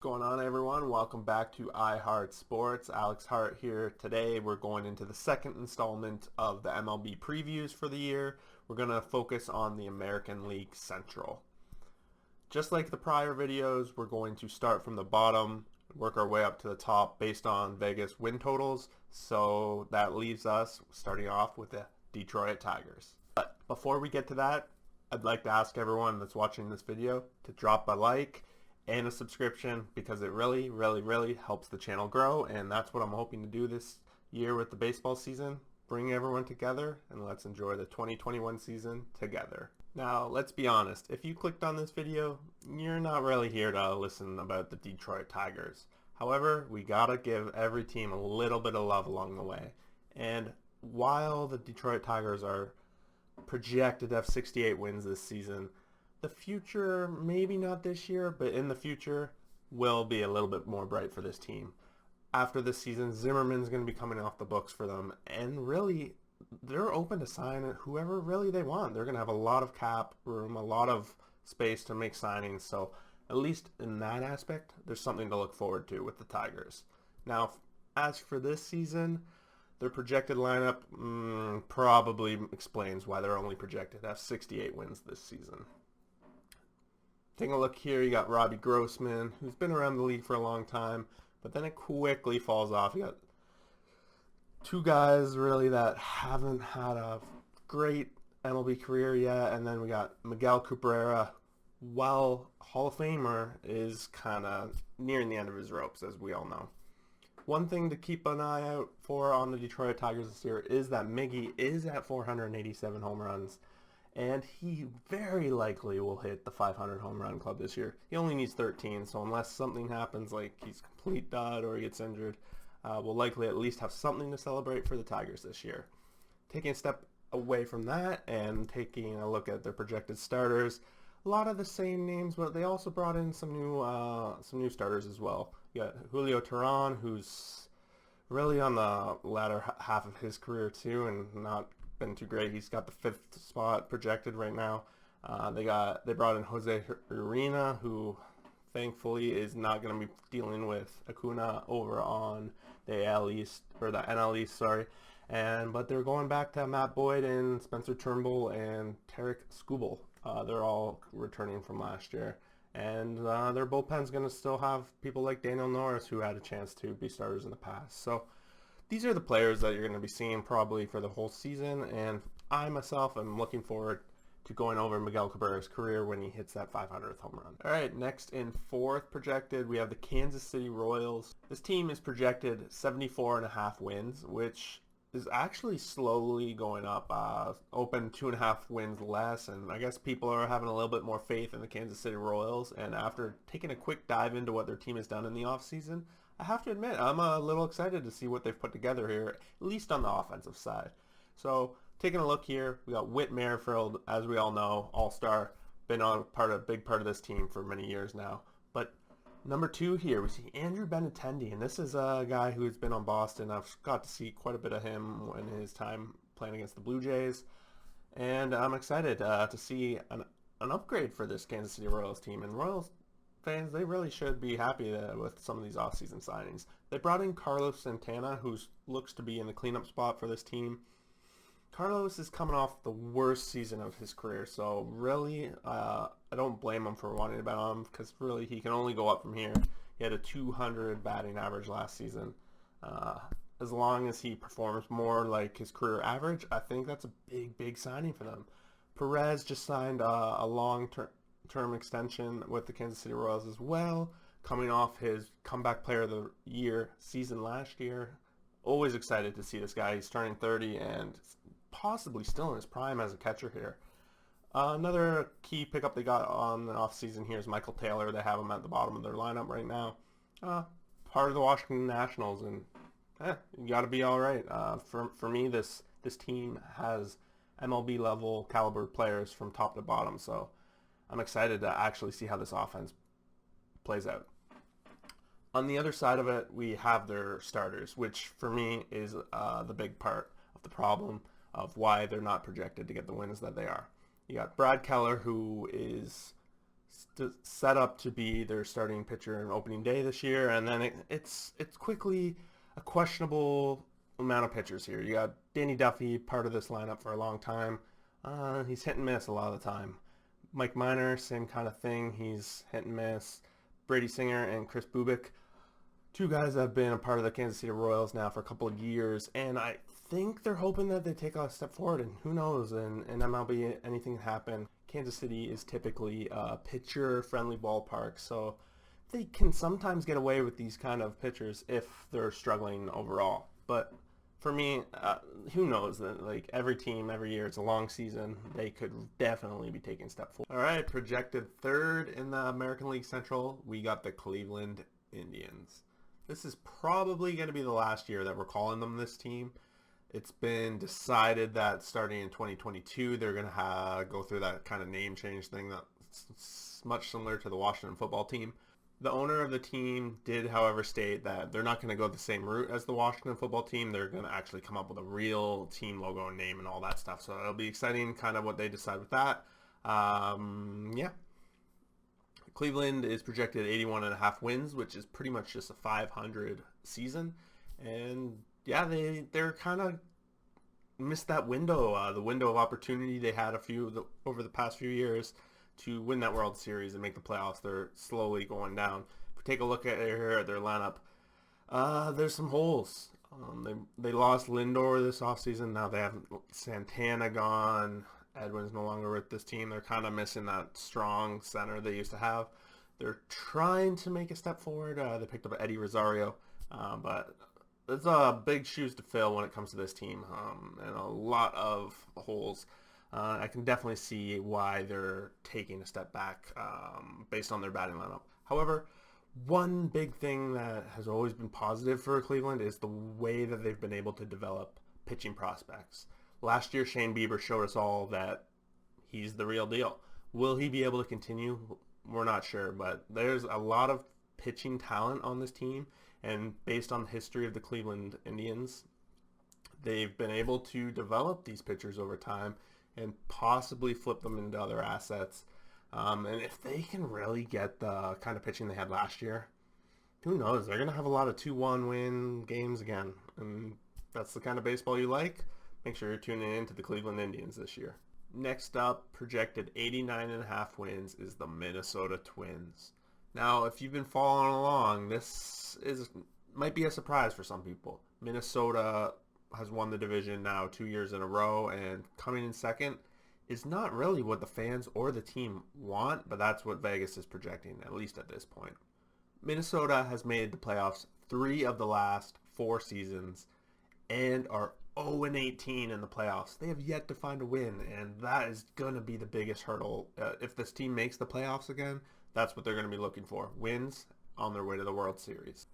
Going on, everyone? Welcome back to iHeart Sports. Alex Hart here. Today we're going into the second installment of the MLB previews for the year. We're going to focus on the American League Central. Just like the prior videos, we're going to start from the bottom, work our way up to the top based on Vegas win totals. So that leaves us starting off with the Detroit Tigers. But before we get to that, I'd like to ask everyone that's watching this video to drop a like and a subscription, because it really helps the channel grow, and that's what I'm hoping to do this year with the baseball season. Bring everyone together and let's enjoy the 2021 season together. Now, let's be honest, if you clicked on this video, you're not really here to listen about the Detroit Tigers. However, we gotta give every team a little bit of love along the way. And while the Detroit Tigers are projected to have 68 wins this season, the future, maybe not this year, but in the future, will be a little bit more bright for this team. After this season, Zimmerman's going to be coming off the books for them, and really, they're open to sign whoever really they want. They're going to have a lot of cap room, a lot of space to make signings, so at least in that aspect, there's something to look forward to with the Tigers. Now, as for this season, their projected lineup probably explains why they're only projected to have 68 wins this season. Taking a look here, you got Robbie Grossman, who's been around the league for a long time, but then it quickly falls off. You got two guys really that haven't had a great MLB career yet, and then we got Miguel Cabrera. While Hall of Famer, is kind of nearing the end of his ropes, as we all know. One thing to keep an eye out for on the Detroit Tigers this year is that Miggy is at 487 home runs, and he very likely will hit the 500 home run club this year. He only needs 13, so unless something happens like he's complete dud or he gets injured, we'll likely at least have something to celebrate for the Tigers this year. Taking a step away from that and taking a look at their projected starters, a lot of the same names, but they also brought in some new starters as well. You got Julio Teheran, who's really on the latter half of his career too, and not been too great. He's got the 5th spot projected right now. They brought in Jose Urena, who thankfully is not going to be dealing with Acuna over on the AL East, or the NL East, sorry. But they're going back to Matt Boyd and Spencer Turnbull and Tarek Skubal. They're all returning from last year. And their bullpen's going to still have people like Daniel Norris, who had a chance to be starters in the past. So these are the players that you're going to be seeing probably for the whole season, and I myself am looking forward to going over Miguel Cabrera's career when he hits that 500th home run. All right, next in 4th projected, we have the Kansas City Royals. This team is projected 74.5 wins, which is actually slowly going up. Open 2.5 wins less, and I guess people are having a little bit more faith in the Kansas City Royals, and after taking a quick dive into what their team has done in the offseason, I have to admit, I'm a little excited to see what they've put together here, at least on the offensive side. So, taking a look here, we got Whit Merrifield, as we all know, all-star, been a big part of this team for many years now. But number 2 here, we see Andrew Benintendi, and this is a guy who's been on Boston. I've got to see quite a bit of him in his time playing against the Blue Jays, and I'm excited to see an upgrade for this Kansas City Royals team. And Royals fans, they really should be happy with some of these offseason signings. They brought in Carlos Santana, who looks to be in the cleanup spot for this team. Carlos is coming off the worst season of his career, so really, I don't blame him for wanting to bet on him, because really he can only go up from here. He had a 200 batting average last season. As long as he performs more like his career average, I think that's a big signing for them. Perez just signed a long-term extension with the Kansas City Royals as well, coming off his comeback player of the year season last year. Always excited to see this guy. He's turning 30 and possibly still in his prime as a catcher here. Another key pickup they got on the offseason here is Michael Taylor. They have him at the bottom of their lineup right now. Part of the Washington Nationals, and you got to be all right. For me, this team has MLB level caliber players from top to bottom, so I'm excited to actually see how this offense plays out. On the other side of it, we have their starters, which for me is the big part of the problem of why they're not projected to get the wins that they are. You got Brad Keller, who is set up to be their starting pitcher on opening day this year, and then it's quickly a questionable amount of pitchers here. You got Danny Duffy, part of this lineup for a long time. He's hit and miss a lot of the time. Mike Minor, same kind of thing. He's hit and miss. Brady Singer and Chris Bubik, two guys that have been a part of the Kansas City Royals now for a couple of years, and I think they're hoping that they take a step forward, and who knows, in MLB, anything can happen. Kansas City is typically a pitcher-friendly ballpark, so they can sometimes get away with these kind of pitchers if they're struggling overall. But for me, who knows? Like every team, every year, it's a long season. They could definitely be taking a step forward. All right, projected third in the American League Central, we got the Cleveland Indians. This is probably going to be the last year that we're calling them this team. It's been decided that starting in 2022, they're going to go through that kind of name change thing that's much similar to the Washington football team. The owner of the team did, however, state that they're not going to go the same route as the Washington football team. They're going to actually come up with a real team logo and name and all that stuff. So it'll be exciting kind of what they decide with that. Yeah. Cleveland is projected 81.5 wins, which is pretty much just a 500 season. And yeah, they're kind of missed that window, the window of opportunity they had over the past few years to win that World Series and make the playoffs. They're slowly going down. If we take a look at their lineup, there's some holes. They lost Lindor this offseason. Now they have Santana gone. Edwin's no longer with this team. They're kind of missing that strong center they used to have. They're trying to make a step forward. They picked up Eddie Rosario, but it's big shoes to fill when it comes to this team, and a lot of holes. I can definitely see why they're taking a step back based on their batting lineup. However, one big thing that has always been positive for Cleveland is the way that they've been able to develop pitching prospects. Last year, Shane Bieber showed us all that he's the real deal. Will he be able to continue? We're not sure, but there's a lot of pitching talent on this team, and based on the history of the Cleveland Indians, they've been able to develop these pitchers over time and possibly flip them into other assets. And if they can really get the kind of pitching they had last year, who knows? They're going to have a lot of 2-1 win games again. And that's the kind of baseball you like. Make sure you're tuning in to the Cleveland Indians this year. Next up, projected 89.5 wins is the Minnesota Twins. Now, if you've been following along, this might be a surprise for some people. Minnesota has won the division now 2 years in a row, and coming in second is not really what the fans or the team want, but that's what Vegas is projecting, at least at this point. Minnesota has made the playoffs 3 of the last 4 seasons and are 0-18 in the playoffs. They have yet to find a win, and that is going to be the biggest hurdle. If this team makes the playoffs again, that's what they're going to be looking for. Wins on their way to the World Series.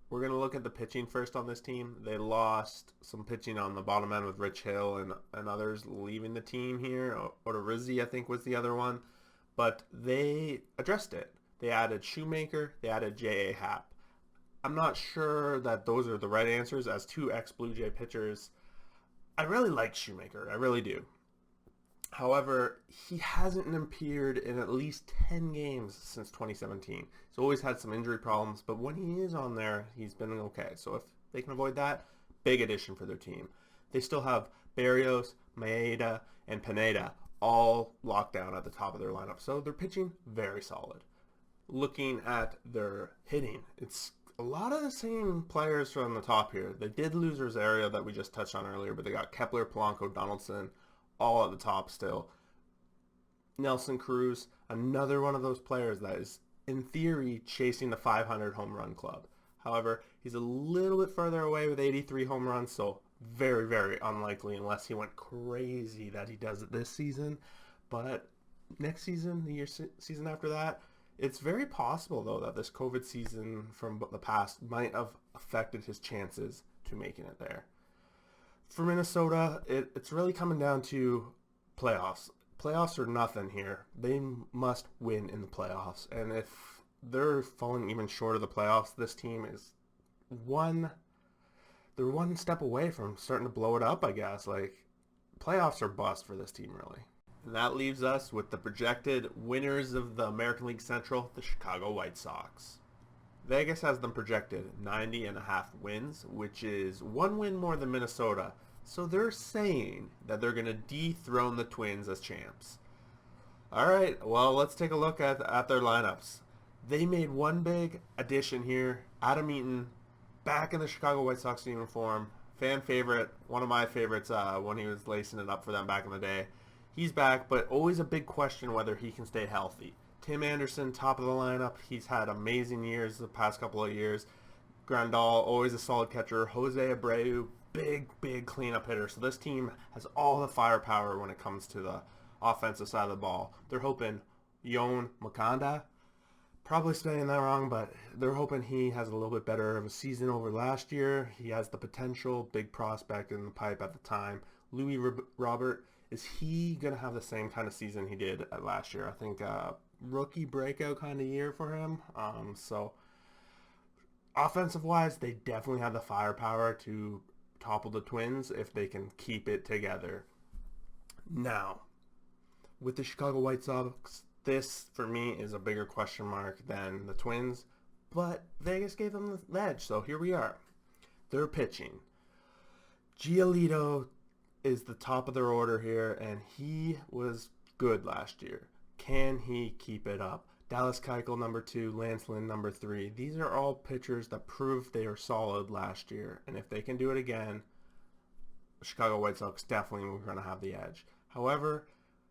We're going to look at the pitching first on this team. They lost some pitching on the bottom end with Rich Hill and others leaving the team here. Odorizzi, I think, was the other one. But they addressed it. They added Shoemaker. They added J.A. Happ. I'm not sure that those are the right answers as 2 ex-Blue Jay pitchers. I really like Shoemaker. I really do. However, he hasn't appeared in at least 10 games since 2017. He's always had some injury problems, but when he is on there, he's been okay. So if they can avoid that, big addition for their team. They still have Berrios, Maeda, and Pineda all locked down at the top of their lineup. So they're pitching very solid. Looking at their hitting, it's a lot of the same players from the top here. They did lose Rosario that we just touched on earlier, but they got Kepler, Polanco, Donaldson, all at the top still. Nelson Cruz, another one of those players that is, in theory, chasing the 500 home run club. However, he's a little bit further away with 83 home runs, so very, very unlikely unless he went crazy that he does it this season. But next season, the season after that, it's very possible, though, that this COVID season from the past might have affected his chances to making it there. For Minnesota, it's really coming down to playoffs. Playoffs are nothing here. They must win in the playoffs. And if they're falling even short of the playoffs, this team is they're one step away from starting to blow it up, I guess. Like, playoffs are bust for this team, really. And that leaves us with the projected winners of the American League Central, the Chicago White Sox. Vegas has them projected 90.5 wins, which is one win more than Minnesota. So they're saying that they're going to dethrone the Twins as champs. All right, well, let's take a look at their lineups. They made one big addition here. Adam Eaton, back in the Chicago White Sox uniform. Fan favorite, one of my favorites when he was lacing it up for them back in the day. He's back, but always a big question whether he can stay healthy. Tim Anderson, top of the lineup. He's had amazing years the past couple of years. Grandal, always a solid catcher. Jose Abreu, big cleanup hitter. So this team has all the firepower when it comes to the offensive side of the ball. They're hoping Yon Makanda, probably saying that wrong, but they're hoping he has a little bit better of a season over last year. He has the potential, big prospect in the pipe at the time. Louis Robert, is he going to have the same kind of season he did last year? I think rookie breakout kind of year for him. So offensive-wise, they definitely have the firepower to topple the Twins if they can keep it together. Now, with the Chicago White Sox, this, for me, is a bigger question mark than the Twins, but Vegas gave them the edge, so here we are. They're pitching. Giolito is the top of their order here, and he was good last year. Can he keep it up? Dallas Keuchel, number 2, Lance Lynn, number 3. These are all pitchers that proved they were solid last year, and if they can do it again, the Chicago White Sox definitely are going to have the edge. However,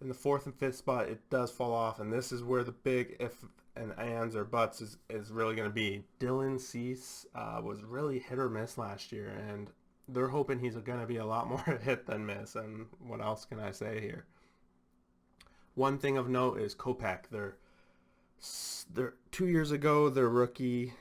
in the 4th and 5th spot, it does fall off, and this is where the big if and ands or buts is really going to be. Dylan Cease was really hit or miss last year, and they're hoping he's going to be a lot more hit than miss, and what else can I say here? One thing of note is Kopech. They're 2 years ago, their rookie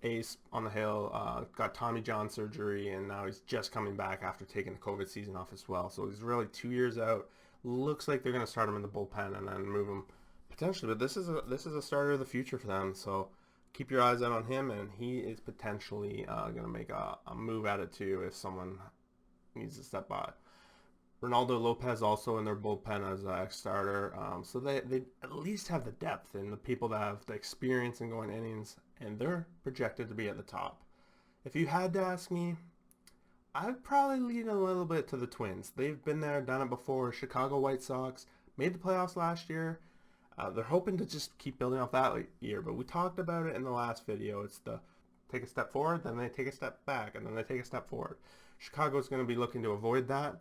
ace on the hill got Tommy John surgery, and now he's just coming back after taking the COVID season off as well. So he's really 2 years out. Looks like they're going to start him in the bullpen and then move him potentially. But this is a starter of the future for them. So keep your eyes out on him, and he is potentially going to make a move at it too if someone needs to step by. Ronaldo Lopez also in their bullpen as an ex-starter. So they at least have the depth and the people that have the experience in going innings, and they're projected to be at the top. If you had to ask me, I'd probably lean a little bit to the Twins. They've been there, done it before. Chicago White Sox made the playoffs last year. They're hoping to just keep building off that year, but we talked about it in the last video. It's the take a step forward, then they take a step back, and then they take a step forward. Chicago's going to be looking to avoid that.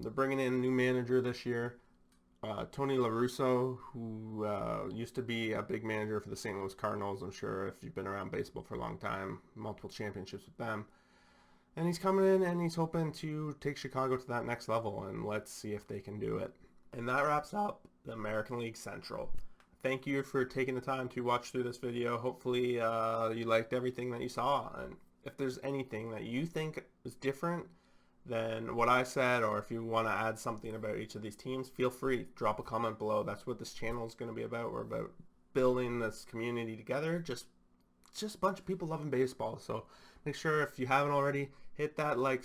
They're bringing in a new manager this year, Tony La Russa, who used to be a big manager for the St. Louis Cardinals. I'm sure if you've been around baseball for a long time, multiple championships with them. And he's coming in and he's hoping to take Chicago to that next level, and let's see if they can do it. And that wraps up the American League Central. Thank you for taking the time to watch through this video. Hopefully you liked everything that you saw, and if there's anything that you think is different than what I said, or if you want to add something about each of these teams, feel free. Drop a comment below. That's what this channel is going to be about. We're about building this community together. Just a bunch of people loving baseball. So make sure, if you haven't already, hit that like,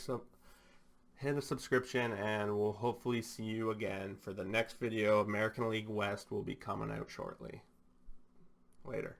hit a subscription, and we'll hopefully see you again for the next video. American League West will be coming out shortly. Later.